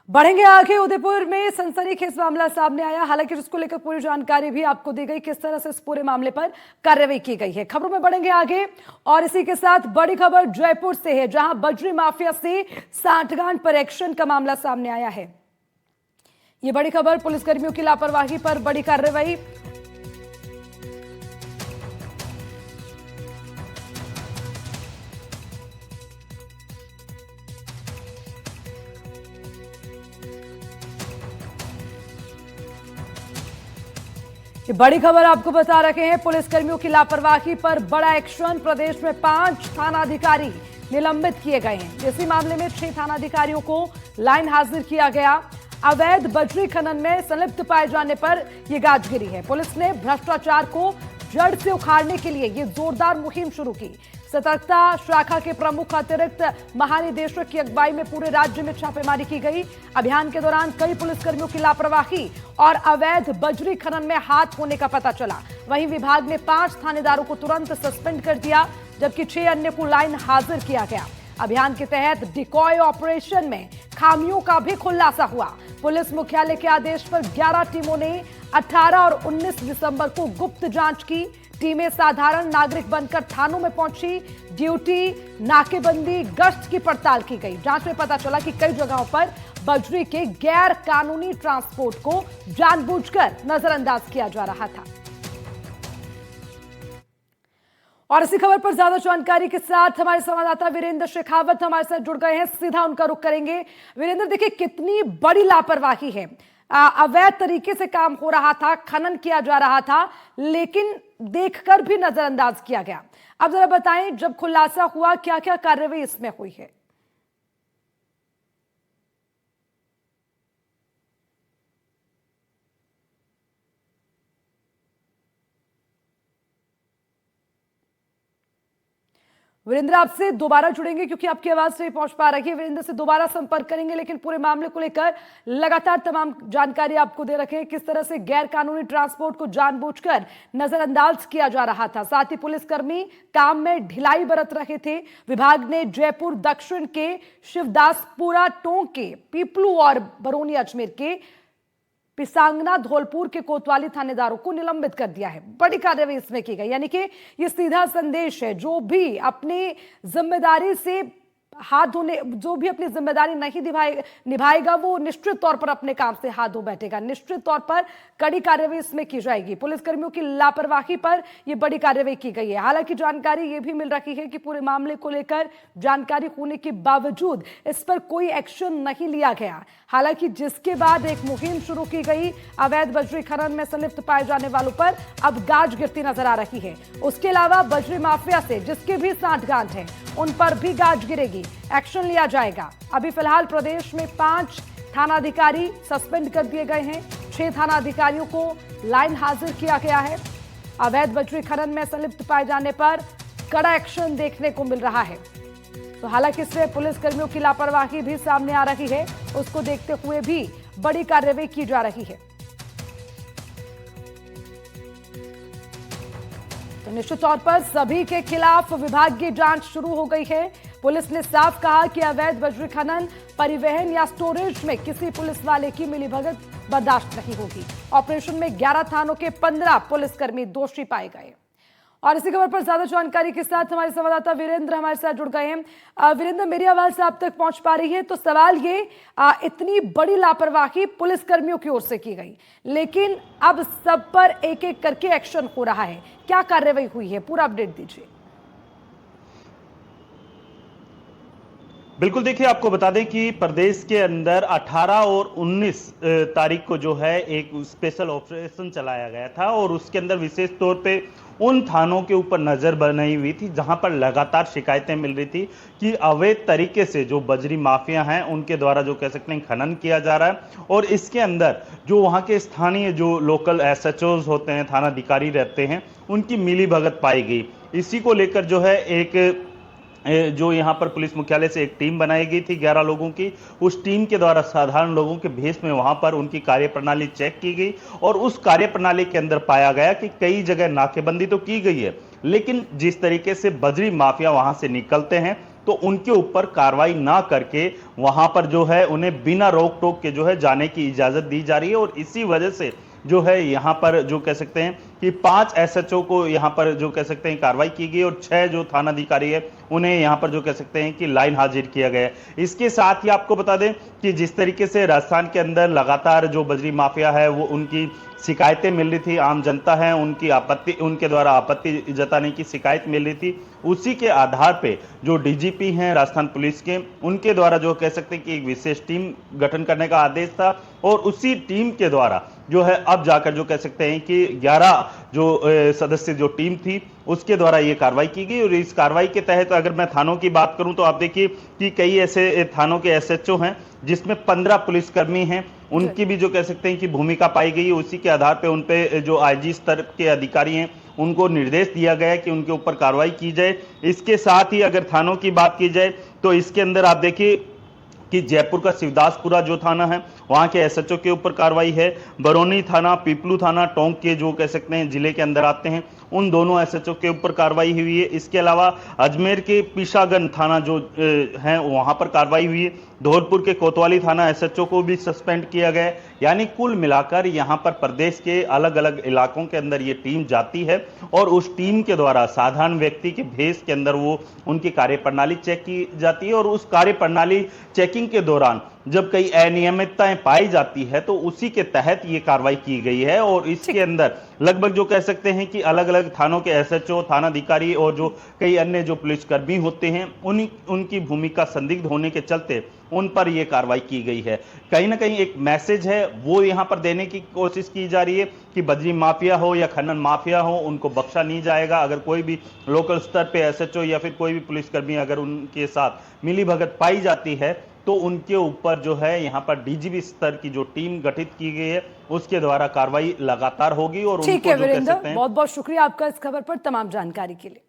बढ़ेंगे आगे। उदयपुर में सनसनीखेज मामला सामने आया। हालांकि जिसको लेकर पूरी जानकारी भी आपको दी गई, किस तरह से इस पूरे मामले पर कार्रवाई की गई है। खबरों में बढ़ेंगे आगे और इसी के साथ बड़ी खबर जयपुर से है, जहां बजरी माफिया से सांठगांठ पर एक्शन का मामला सामने आया है। ये बड़ी खबर, पुलिसकर्मियों की लापरवाही पर बड़ी कार्रवाई। ये बड़ी खबर आपको बता रहे हैं, पुलिसकर्मियों की लापरवाही पर बड़ा एक्शन। प्रदेश में 5 थानाधिकारी निलंबित किए गए हैं। इसी मामले में 6 थानाधिकारियों को लाइन हाजिर किया गया। अवैध बजरी खनन में संलिप्त पाए जाने पर यह गाजगिरी है। पुलिस ने भ्रष्टाचार को जड़ से उखाड़ने के लिए यह जोरदार मुहिम शुरू की। सतर्कता शाखा के प्रमुख अतिरिक्त महानिदेशक की अगुवाई में पूरे राज्य में छापेमारी की गई। अभियान के दौरान कई पुलिसकर्मियों की लापरवाही और अवैध बजरी खनन में हाथ होने का पता चला। वहीं विभाग ने 5 थानेदारों को तुरंत सस्पेंड कर दिया, जबकि 6 अन्य को लाइन हाजिर किया गया। अभियान के तहत डिकॉय ऑपरेशन में खामियों का भी खुलासा हुआ। पुलिस मुख्यालय के आदेश पर 11 टीमों ने 18 और 19 दिसंबर को गुप्त जांच की। टीमें साधारण नागरिक बनकर थानों में पहुंची। ड्यूटी, नाकेबंदी, गश्त की पड़ताल की गई। जांच में पता चला कि कई जगहों पर बजरी के गैर कानूनी ट्रांसपोर्ट को जानबूझकर नजरअंदाज किया जा रहा था। और इसी खबर पर ज्यादा जानकारी के साथ हमारे संवाददाता वीरेंद्र शेखावत हमारे साथ जुड़ गए हैं। सीधा उनका रुख करेंगे। वीरेंद्र, देखिए कितनी बड़ी लापरवाही है। अवैध तरीके से काम हो रहा था, खनन किया जा रहा था, लेकिन देखकर भी नजरअंदाज किया गया। अब जरा बताएं, जब खुलासा हुआ क्या क्या कार्रवाई इसमें हुई है? वीरेंद्र, आपसे दोबारा जुड़ेंगे क्योंकि आपकी आवाज नहीं पहुंच पा रही है। वीरेंद्र से दोबारा संपर्क करेंगे, लेकिन पूरे मामले को लेकर लगातार तमाम जानकारी आपको दे रखे हैं। किस तरह से गैर कानूनी ट्रांसपोर्ट को जानबूझकर नजरअंदाज किया जा रहा था, साथ ही पुलिसकर्मी काम में ढिलाई बरत रहे थे। विभाग ने जयपुर दक्षिण के शिवदासपुरा टोंक के पीपलू और बरौनी अजमेर के पिसांगना धौलपुर के कोतवाली थानेदारों को निलंबित कर दिया है। बड़ी कार्रवाई इसमें की गई, यानी कि यह सीधा संदेश है, जो भी अपनी जिम्मेदारी से हाथ धोने, जो भी अपनी जिम्मेदारी नहीं निभाएगा वो निश्चित तौर पर अपने काम से हाथ धो बैठेगा। निश्चित तौर पर कड़ी कार्रवाई इसमें की जाएगी। पुलिसकर्मियों की लापरवाही पर यह बड़ी कार्रवाई की गई है। हालांकि जानकारी यह भी मिल रही है कि पूरे मामले को लेकर जानकारी होने के बावजूद इस पर कोई एक्शन नहीं लिया गया। हालांकि जिसके बाद एक मुहिम शुरू की गई, अवैध बजरी खनन में संलिप्त पाए जाने वालों पर अब गाज गिरती नजर आ रही है। उसके अलावा बजरी माफिया से जिसके भी सांठगांठ है, उन पर भी गाज गिरेगी, एक्शन लिया जाएगा। अभी फिलहाल प्रदेश में 5 थानाधिकारी सस्पेंड कर दिए गए हैं। 6 थानाधिकारियों को लाइन हाजिर किया गया है। अवैध बजरी खनन में संलिप्त पाए जाने पर कड़ा एक्शन देखने को मिल रहा है। तो हालांकि इससे पुलिसकर्मियों की लापरवाही भी सामने आ रही है, उसको देखते हुए भी बड़ी कार्रवाई की जा रही है। तो निश्चित तौर पर सभी के खिलाफ विभागीय जांच शुरू हो गई है। पुलिस ने साफ कहा कि अवैध बजरी खनन, परिवहन या स्टोरेज में किसी पुलिस वाले की मिलीभगत बर्दाश्त नहीं होगी। ऑपरेशन में 11 थानों के 15 पुलिसकर्मी दोषी पाए गए। और इसी खबर पर ज्यादा जानकारी के साथ हमारे संवाददाता वीरेंद्र हमारे साथ जुड़ गए हैं। वीरेंद्र, मेरी आवाज आप तक पहुंच पा रही है? तो सवाल ये, इतनी बड़ी लापरवाही पुलिसकर्मियों की ओर से की गई, लेकिन अब सब पर एक एक करके एक्शन हो रहा है। क्या कार्रवाई हुई है, पूरा अपडेट दीजिए। बिल्कुल, देखिए आपको बता दें कि प्रदेश के अंदर 18 और 19 तारीख को जो है एक स्पेशल ऑपरेशन चलाया गया था और उसके अंदर विशेष तौर पे उन थानों के ऊपर नजर बनाई हुई थी जहां पर लगातार शिकायतें मिल रही थी कि अवैध तरीके से जो बजरी माफिया हैं उनके द्वारा जो कह सकते हैं खनन किया जा रहा है। और इसके अंदर जो वहां के स्थानीय जो लोकल एसएचओज होते हैं, थानाधिकारी रहते हैं, उनकी मिलीभगत पाई गई। इसी को लेकर जो है एक जो यहाँ पर पुलिस मुख्यालय से एक टीम बनाई गई थी 11 लोगों की। उस टीम के द्वारा साधारण लोगों के भेष में वहां पर उनकी कार्यप्रणाली चेक की गई और उस कार्यप्रणाली के अंदर पाया गया कि कई जगह नाकेबंदी तो की गई है, लेकिन जिस तरीके से बजरी माफिया वहां से निकलते हैं तो उनके ऊपर कार्रवाई ना करके वहां पर जो है उन्हें बिना रोक टोक के जो है जाने की इजाजत दी जा रही है। और इसी वजह से जो है यहाँ पर जो कह सकते हैं कि 5 एसएचओ को यहाँ पर जो कह सकते हैं कार्रवाई की गई और 6 जो थाना अधिकारी है उन्हें यहाँ पर जो कह सकते हैं कि लाइन हाजिर किया गया है। इसके साथ ही आपको बता दें कि जिस तरीके से राजस्थान के अंदर लगातार जो बजरी माफिया है वो उनकी शिकायतें मिल रही थी, आम जनता है उनकी आपत्ति, उनके द्वारा आपत्ति जताने की शिकायत मिल रही थी, उसी के आधार पे जो डीजीपी हैं राजस्थान पुलिस के, उनके द्वारा जो कह सकते हैं कि एक विशेष टीम गठन करने का आदेश था। और उसी टीम के द्वारा जो है अब जाकर जो कह सकते हैं कि 11 जो सदस्य जो टीम थी उसके द्वारा ये कार्रवाई की गई। और इस कार्रवाई के तहत अगर मैं थानों की बात करूं तो आप देखिए कि कई ऐसे थानों के एसएचओ हैं जिसमें 15 पुलिसकर्मी हैं, उनकी भी जो कह सकते हैं कि भूमिका पाई गई है। उसी के आधार पे उन पे जो आईजी स्तर के अधिकारी हैं उनको निर्देश दिया गया है कि उनके ऊपर कार्रवाई की जाए। इसके साथ ही अगर थानों की बात की जाए तो इसके अंदर आप देखिए कि जयपुर का शिवदासपुरा जो थाना है वहां के एसएचओ के ऊपर कार्रवाई है। बरौनी थाना, पीपलू थाना, टोंक के जो कह सकते हैं जिले के अंदर आते हैं उन दोनों एसएचओ के ऊपर कार्रवाई हुई है। इसके अलावा अजमेर के पिशागन थाना जो है वहां पर कार्रवाई हुई है। धौलपुर के कोतवाली थाना एसएचओ को भी सस्पेंड किया गया है। यानी कुल मिलाकर यहां पर प्रदेश के अलग अलग इलाकों के अंदर ये टीम जाती है और उस टीम के द्वारा साधारण व्यक्ति के भेष के अंदर वो उनकी कार्यप्रणाली चेक की जाती है। और उस कार्यप्रणाली चेकिंग के दौरान जब कई अनियमितताएं पाई जाती है तो उसी के तहत ये कार्रवाई की गई है। और इसके अंदर लगभग जो कह सकते हैं कि अलग अलग थानों के एसएचओ, थाना अधिकारी और जो कई अन्य जो पुलिसकर्मी होते हैं उनकी भूमिका संदिग्ध होने के चलते उन पर यह कार्रवाई की गई है। कहीं ना कहीं एक मैसेज है वो यहां पर देने की कोशिश की जा रही है कि बजरी माफिया हो या खनन माफिया हो उनको बख्शा नहीं जाएगा। अगर कोई भी लोकल स्तर पे एसएचओ या फिर कोई भी पुलिसकर्मी अगर उनके साथ मिलीभगत पाई जाती है तो उनके ऊपर जो है यहाँ पर डीजीपी स्तर की जो टीम गठित की गई है उसके द्वारा कार्रवाई लगातार होगी। और ठीक है उनको जो कह वीरेंद्र, सकते हैं बहुत बहुत शुक्रिया आपका इस खबर पर तमाम जानकारी के लिए।